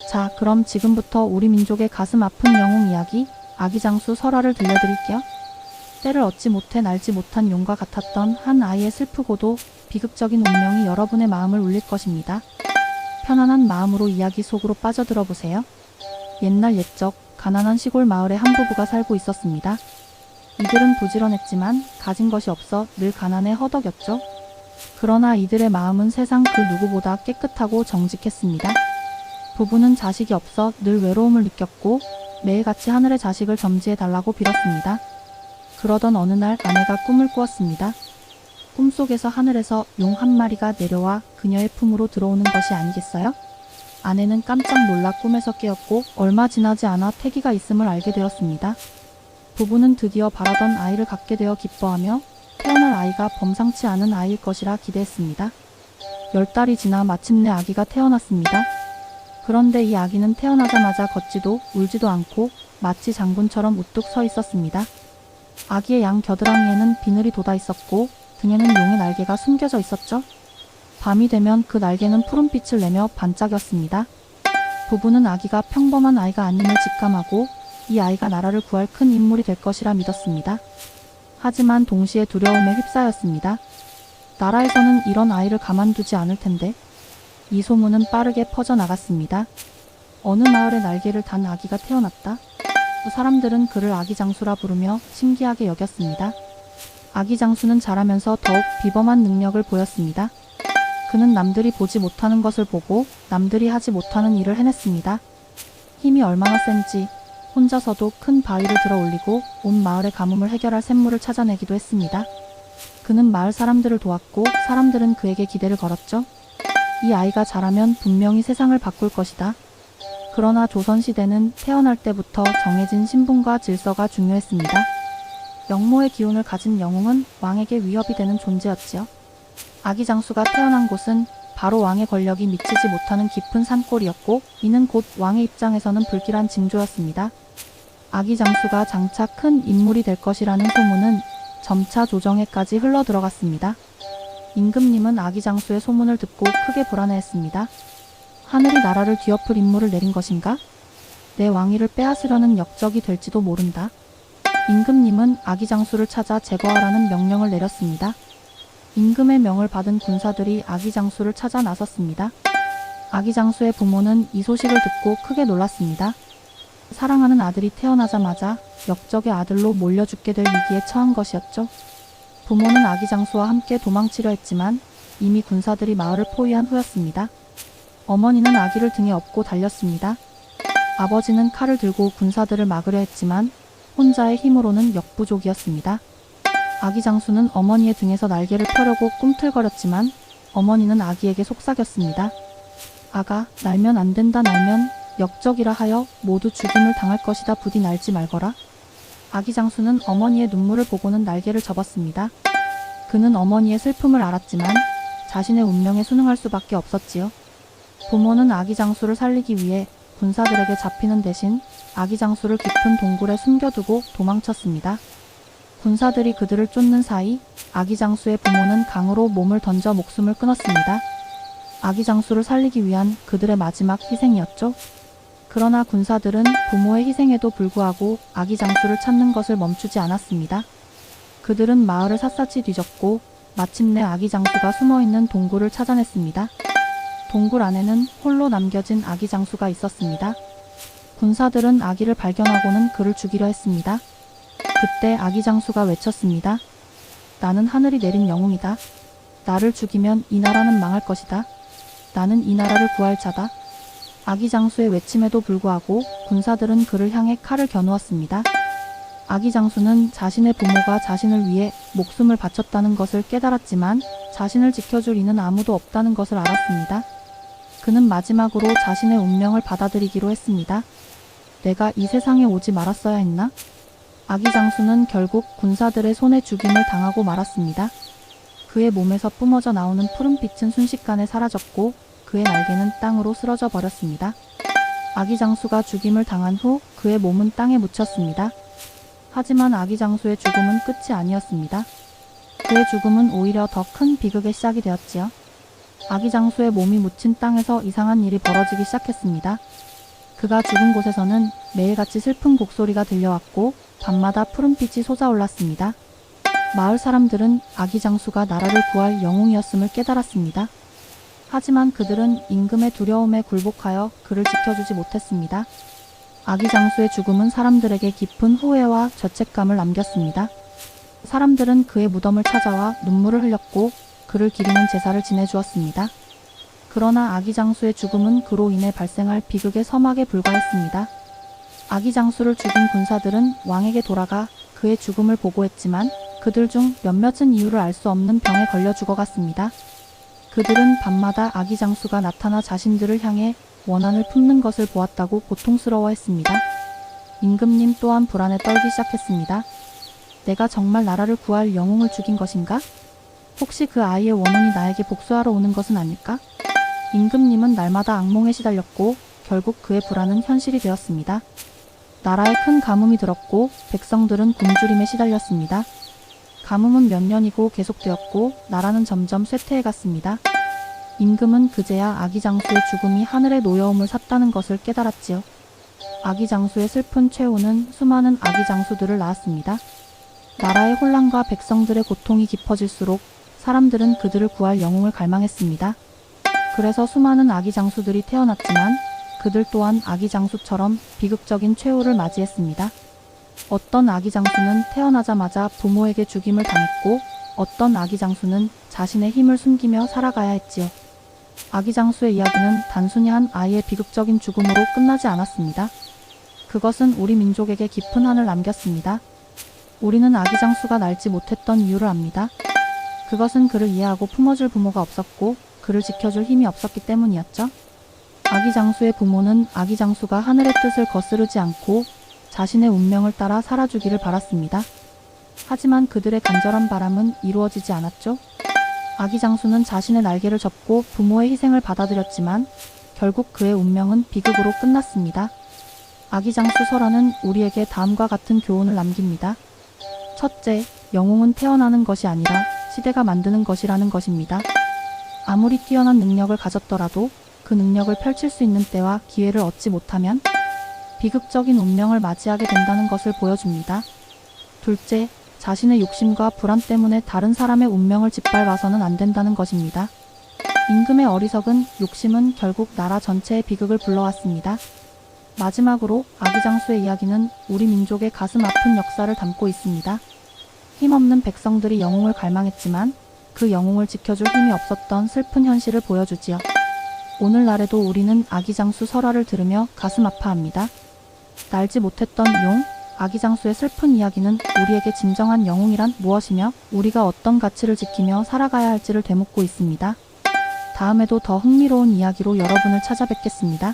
자, 그럼 지금부터 우리 민족의 가슴 아픈 영웅 이야기, 아기 장수 설화를 들려드릴게요. 때를 얻지 못해 날지 못한 용과 같았던 한 아이의 슬프고도 비극적인 운명이 여러분의 마음을 울릴 것입니다. 편안한 마음으로 이야기 속으로 빠져들어 보세요. 옛날 옛적 가난한 시골 마을에 한 부부가 살고 있었습니다. 이들은 부지런했지만 가진 것이 없어 늘 가난에 허덕였죠. 그러나 이들의 마음은 세상 그 누구보다 깨끗하고 정직했습니다. 부부는 자식이 없어 늘 외로움을 느꼈고 매일같이 하늘의 자식을 점지해 달라고 빌었습니다. 그러던 어느 날 아내가 꿈을 꾸었습니다. 꿈속에서 하늘에서 용 한 마리가 내려와 그녀의 품으로 들어오는 것이 아니겠어요? 아내는 깜짝 놀라 꿈에서 깨었고 얼마 지나지 않아 태기가 있음을 알게 되었습니다. 부부는 드디어 바라던 아이를 갖게 되어 기뻐하며 태어날 아이가 범상치 않은 아이일 것이라 기대했습니다. 10달이 지나 마침내 아기가 태어났습니다. 그런데 이 아기는 태어나자마자 걷지도 울지도 않고 마치 장군처럼 우뚝 서 있었습니다. 아기의 양 겨드랑이에는 비늘이 돋아 있었고 등에는 용의 날개가 숨겨져 있었죠. 밤이 되면 그 날개는 푸른빛을 내며 반짝였습니다. 부부는 아기가 평범한 아이가 아님을 직감하고 이 아이가 나라를 구할 큰 인물이 될 것이라 믿었습니다. 하지만 동시에 두려움에 휩싸였습니다. 나라에서는 이런 아이를 가만두지 않을 텐데. 이 소문은 빠르게 퍼져나갔습니다. 어느 마을에 날개를 단 아기가 태어났다. 사람들은 그를 아기 장수라 부르며 신기하게 여겼습니다. 아기 장수는 자라면서 더욱 비범한 능력을 보였습니다. 그는 남들이 보지 못하는 것을 보고 남들이 하지 못하는 일을 해냈습니다. 힘이 얼마나 센지 혼자서도 큰 바위를 들어 올리고 온 마을의 가뭄을 해결할 샘물을 찾아내기도 했습니다. 그는 마을 사람들을 도왔고 사람들은 그에게 기대를 걸었죠. 이 아이가 자라면 분명히 세상을 바꿀 것이다. 그러나 조선시대는 태어날 때부터 정해진 신분과 질서가 중요했습니다. 영모의 기운을 가진 영웅은 왕에게 위협이 되는 존재였지요. 아기 장수가 태어난 곳은 바로 왕의 권력이 미치지 못하는 깊은 산골이었고 이는 곧 왕의 입장에서는 불길한 징조였습니다. 아기 장수가 장차 큰 인물이 될 것이라는 소문은 점차 조정에까지 흘러들어갔습니다. 임금님은 아기 장수의 소문을 듣고 크게 불안해했습니다. 하늘이 나라를 뒤엎을 인물을 내린 것인가? 내 왕위를 빼앗으려는 역적이 될지도 모른다. 임금님은 아기 장수를 찾아 제거하라는 명령을 내렸습니다. 임금의 명을 받은 군사들이 아기 장수를 찾아 나섰습니다. 아기 장수의 부모는 이 소식을 듣고 크게 놀랐습니다. 사랑하는 아들이 태어나자마자 역적의 아들로 몰려 죽게 될 위기에 처한 것이었죠. 부모는 아기 장수와 함께 도망치려 했지만 이미 군사들이 마을을 포위한 후였습니다. 어머니는 아기를 등에 업고 달렸습니다. 아버지는 칼을 들고 군사들을 막으려 했지만 혼자의 힘으로는 역부족이었습니다. 아기 장수는 어머니의 등에서 날개를 펴려고 꿈틀거렸지만 어머니는 아기에게 속삭였습니다. 아가, 날면 안 된다. 날면 역적이라 하여 모두 죽임을 당할 것이다. 부디 날지 말거라. 아기 장수는 어머니의 눈물을 보고는 날개를 접었습니다. 그는 어머니의 슬픔을 알았지만 자신의 운명에 순응할 수밖에 없었지요. 부모는 아기 장수를 살리기 위해 군사들에게 잡히는 대신 아기 장수를 깊은 동굴에 숨겨두고 도망쳤습니다. 군사들이 그들을 쫓는 사이 아기 장수의 부모는 강으로 몸을 던져 목숨을 끊었습니다. 아기 장수를 살리기 위한 그들의 마지막 희생이었죠. 그러나 군사들은 부모의 희생에도 불구하고 아기 장수를 찾는 것을 멈추지 않았습니다. 그들은 마을을 샅샅이 뒤졌고 마침내 아기 장수가 숨어있는 동굴을 찾아냈습니다. 동굴 안에는 홀로 남겨진 아기 장수가 있었습니다. 군사들은 아기를 발견하고는 그를 죽이려 했습니다. 그때 아기 장수가 외쳤습니다. 나는 하늘이 내린 영웅이다. 나를 죽이면 이 나라는 망할 것이다. 나는 이 나라를 구할 자다. 아기 장수의 외침에도 불구하고 군사들은 그를 향해 칼을 겨누었습니다. 아기 장수는 자신의 부모가 자신을 위해 목숨을 바쳤다는 것을 깨달았지만 자신을 지켜줄 이는 아무도 없다는 것을 알았습니다. 그는 마지막으로 자신의 운명을 받아들이기로 했습니다. 내가 이 세상에 오지 말았어야 했나? 아기 장수는 결국 군사들의 손에 죽임을 당하고 말았습니다. 그의 몸에서 뿜어져 나오는 푸른빛은 순식간에 사라졌고 그의 날개는 땅으로 쓰러져 버렸습니다. 아기 장수가 죽임을 당한 후 그의 몸은 땅에 묻혔습니다. 하지만 아기 장수의 죽음은 끝이 아니었습니다. 그의 죽음은 오히려 더 큰 비극의 시작이 되었지요. 아기 장수의 몸이 묻힌 땅에서 이상한 일이 벌어지기 시작했습니다. 그가 죽은 곳에서는 매일같이 슬픈 곡소리가 들려왔고 밤마다 푸른빛이 솟아올랐습니다. 마을 사람들은 아기 장수가 나라를 구할 영웅이었음을 깨달았습니다. 하지만 그들은 임금의 두려움에 굴복하여 그를 지켜주지 못했습니다. 아기 장수의 죽음은 사람들에게 깊은 후회와 죄책감을 남겼습니다. 사람들은 그의 무덤을 찾아와 눈물을 흘렸고 그를 기리는 제사를 지내주었습니다. 그러나 아기 장수의 죽음은 그로 인해 발생할 비극의 서막에 불과했습니다. 아기 장수를 죽인 군사들은 왕에게 돌아가 그의 죽음을 보고했지만 그들 중 몇몇은 이유를 알 수 없는 병에 걸려 죽어갔습니다. 그들은 밤마다 아기 장수가 나타나 자신들을 향해 원한을 품는 것을 보았다고 고통스러워했습니다. 임금님 또한 불안에 떨기 시작했습니다. 내가 정말 나라를 구할 영웅을 죽인 것인가? 혹시 그 아이의 원혼이 나에게 복수하러 오는 것은 아닐까? 임금님은 날마다 악몽에 시달렸고 결국 그의 불안은 현실이 되었습니다. 나라에 큰 가뭄이 들었고 백성들은 굶주림에 시달렸습니다. 가뭄은 몇 년이고 계속되었고 나라는 점점 쇠퇴해갔습니다. 임금은 그제야 아기 장수의 죽음이 하늘의 노여움을 샀다는 것을 깨달았지요. 아기 장수의 슬픈 최후는 수많은 아기 장수들을 낳았습니다. 나라의 혼란과 백성들의 고통이 깊어질수록 사람들은 그들을 구할 영웅을 갈망했습니다. 그래서 수많은 아기 장수들이 태어났지만 그들 또한 아기 장수처럼 비극적인 최후를 맞이했습니다. 어떤 아기 장수는 태어나자마자 부모에게 죽임을 당했고 어떤 아기 장수는 자신의 힘을 숨기며 살아가야 했지요. 아기 장수의 이야기는 단순히 한 아이의 비극적인 죽음으로 끝나지 않았습니다. 그것은 우리 민족에게 깊은 한을 남겼습니다. 우리는 아기 장수가 날지 못했던 이유를 압니다. 그것은 그를 이해하고 품어줄 부모가 없었고 그를 지켜줄 힘이 없었기 때문이었죠. 아기 장수의 부모는 아기 장수가 하늘의 뜻을 거스르지 않고 자신의 운명을 따라 살아주기를 바랐습니다. 하지만 그들의 간절한 바람은 이루어지지 않았죠. 아기 장수는 자신의 날개를 접고 부모의 희생을 받아들였지만 결국 그의 운명은 비극으로 끝났습니다. 아기 장수 설화는 우리에게 다음과 같은 교훈을 남깁니다. 첫째, 영웅은 태어나는 것이 아니라 시대가 만드는 것이라는 것입니다. 아무리 뛰어난 능력을 가졌더라도 그 능력을 펼칠 수 있는 때와 기회를 얻지 못하면 비극적인 운명을 맞이하게 된다는 것을 보여줍니다. 둘째, 자신의 욕심과 불안 때문에 다른 사람의 운명을 짓밟아서는 안 된다는 것입니다. 임금의 어리석은 욕심은 결국 나라 전체의 비극을 불러왔습니다. 마지막으로 아기 장수의 이야기는 우리 민족의 가슴 아픈 역사를 담고 있습니다. 힘없는 백성들이 영웅을 갈망했지만 그 영웅을 지켜줄 힘이 없었던 슬픈 현실을 보여주지요. 오늘날에도 우리는 아기 장수 설화를 들으며 가슴 아파합니다. 날지 못했던 용, 아기 장수의 슬픈 이야기는 우리에게 진정한 영웅이란 무엇이며 우리가 어떤 가치를 지키며 살아가야 할지를 되묻고 있습니다. 다음에도 더 흥미로운 이야기로 여러분을 찾아뵙겠습니다.